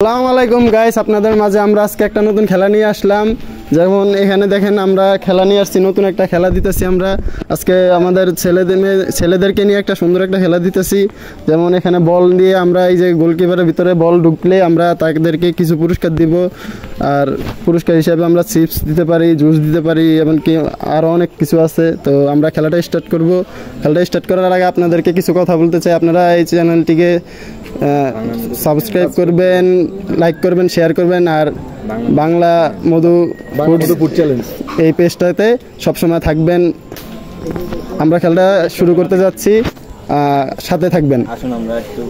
আসসালামু আলাইকুম গাইস, আপনাদের মাঝে আমরা আজকে একটা নতুন খেলা নিয়ে আসলাম। যেমন এখানে দেখেন আমরা খেলা নিয়ে আসছি, নতুন একটা খেলা দিতেছি আমরা আজকে আমাদের ছেলেদেরকে নিয়ে একটা সুন্দর একটা খেলা দিতেছি। যেমন এখানে বল দিয়ে আমরা এই যে গোলকিপারের ভিতরে বল ঢুকলে আমরা তাদেরকে কিছু পুরস্কার দিব, আর পুরস্কার হিসাবে আমরা চিপস দিতে পারি, জুস দিতে পারি, এমনকি আরও অনেক কিছু আছে। তো আমরা খেলাটা স্টার্ট করব। খেলাটা স্টার্ট করার আগে আপনাদেরকে কিছু কথা বলতে চাই। আপনারা এই চ্যানেলটিকে সাবস্ক্রাইব করবেন, লাইক করবেন, শেয়ার করবেন, আর বাংলা মধু ফুড চ্যালেঞ্জ এই পেজটাতে সবসময় থাকবেন। আমরা খেলাটা শুরু করতে যাচ্ছি, সাথে থাকবেন। আসুন আমরা একটু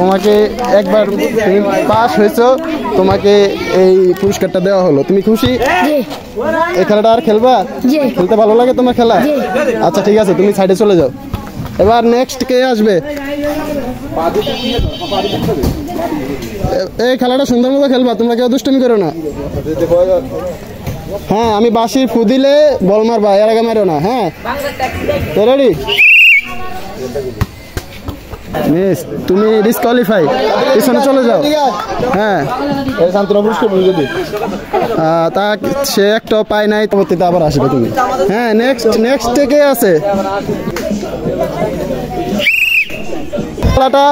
তোমাকে একবার তুমি পাস হয়েছো, তোমাকে এই পুরস্কারটা দেওয়া হলো। তুমি খুশি? এই খেলাটা আর খেলবা? খেলতে ভালো লাগে তোমার খেলা? আচ্ছা ঠিক আছে, তুমি সাইডে চলে যাও। এবার নেক্সট কে আসবে? এই খেলাটা সুন্দর মতো খেলবা, তোমরা কেউ দুষ্টুমি করো না। হ্যাঁ, আমি বাঁশির ফু দিলে বল মারবা, এর আগে মারো না। হ্যাঁ, তো রেডি? মিস, তুমি ডিসকোয়ালিফাই, পিছনে চলে যাও। হ্যাঁ, তা সে একটা পায় নাই, পরবর্তীতে আবার আসবে তুমি। হ্যাঁ, নেক্সট কে আছে খেলাটা?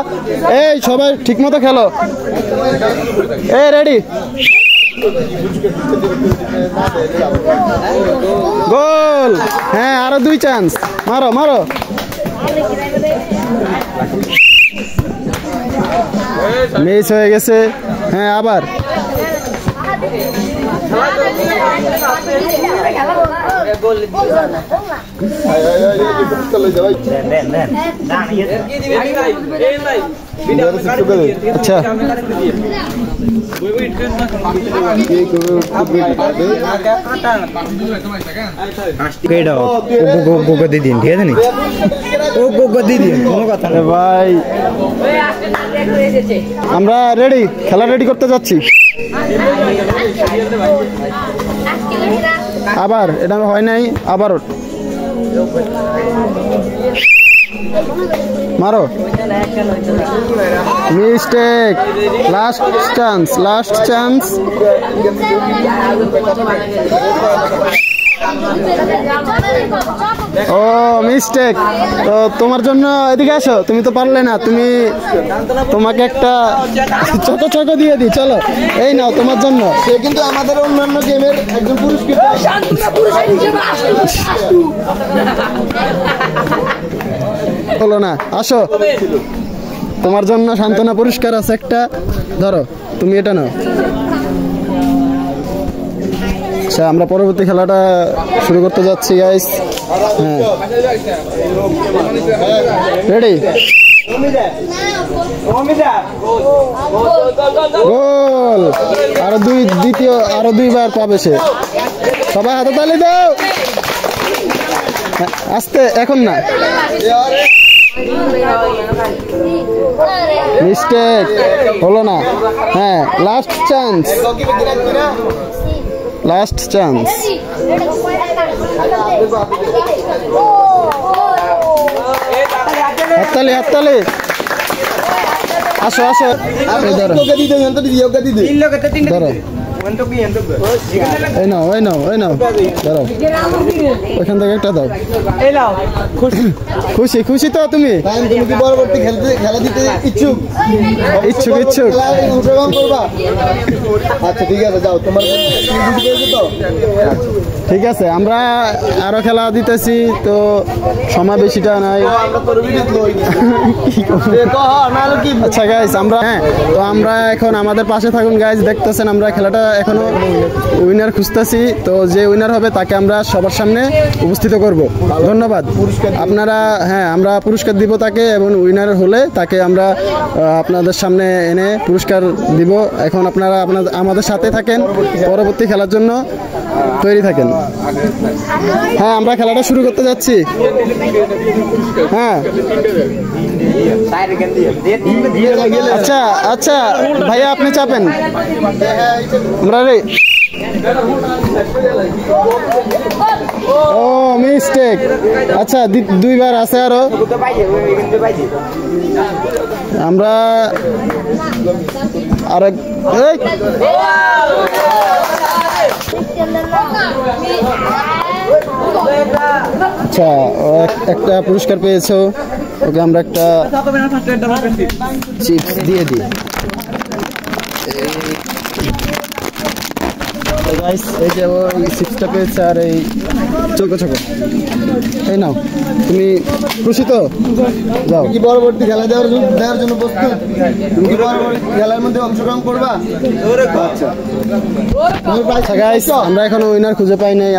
এই সবাই ঠিক মতো খেলো। এই রেডি? গোল! হ্যাঁ, আরো 2 চান্স, মারো মারো। মিস হয়ে গেছে। হ্যাঁ, আবার আচ্ছা, ভাই আমরা রেডি, খেলা রেডি করতে যাচ্ছি। আবার এটা হয় নাই, আবার মারো। Mistake, last chance. ও মিস্টেক। তো তোমার জন্য এদিকে আসো, তুমি তো পারলে না, তোমাকে একটা ছোট দিয়ে দিই, চলো এই নাও তোমার জন্য। সে কিন্তু আমাদের অন্যান্য গেমের একজন পুরস্কৃত। হলো না, আসো, তোমার জন্য সান্ত্বনা পুরস্কার আছে একটা, ধরো তুমি এটা নাও। আচ্ছা, আমরা পরবর্তী খেলাটা শুরু করতে যাচ্ছি গাইস। হ্যাঁ, রেডি? গোল! আরো দুইবার পাবে সে। সবাই হাতে তালি দাও। আস্তে, এখন না। মিস্টেক, হলো না। হ্যাঁ, লাস্ট চান্স। হাততালি। আসো ধরো। এই নাও ধরো, ওইখান থেকে একটা দাও। খুশি তো তুমি? পরবর্তী খেলা দিতে ইচ্ছুক? আচ্ছা ঠিক আছে, যাও। তোমার ঠিক আছে, আমরা আরো খেলা দিতেছি, তো সময় বেশিটা নাই। আচ্ছা গাইস, আমরা এখন আমাদের পাশে থাকুন গাইস। দেখতেছেন আমরা খেলাটা এখনো উইনার খুঁজতেছি, তো যে উইনার হবে তাকে আমরা সবার সামনে উপস্থিত করব। ধন্যবাদ আপনারা। হ্যাঁ, আমরা পুরস্কার দিব তাকে, এবং উইনার হলে তাকে আমরা আপনাদের সামনে এনে পুরস্কার দিব। এখন আপনারা আমাদের সাথে থাকেন, পরবর্তী খেলার জন্য তৈরি থাকেন। হ্যাঁ, আমরা খেলাটা শুরু করতে যাচ্ছি। হ্যাঁ, আচ্ছা ভাইয়া, আপনি চাপেন। আমরা ও মিস্টেক। আচ্ছা দুইবার আছে আরো। আমরা আরেক আচ্ছা একটা পুরস্কার পেয়েছো, ওকে আমরা একটা চিপস দিয়ে দিই। এই যে ওই চিপসটা পেয়েছে আর এই চোখো এই নাও, তুমি খুশি তো? যাও। কি পরবর্তী খেলা দেওয়ার জন্য প্রস্তুত? তুমি কি পরবর্তী খেলার মধ্যে অংশগ্রহণ করবা? আচ্ছা, আমরা এখনো উইনার খুঁজে পাই নাই।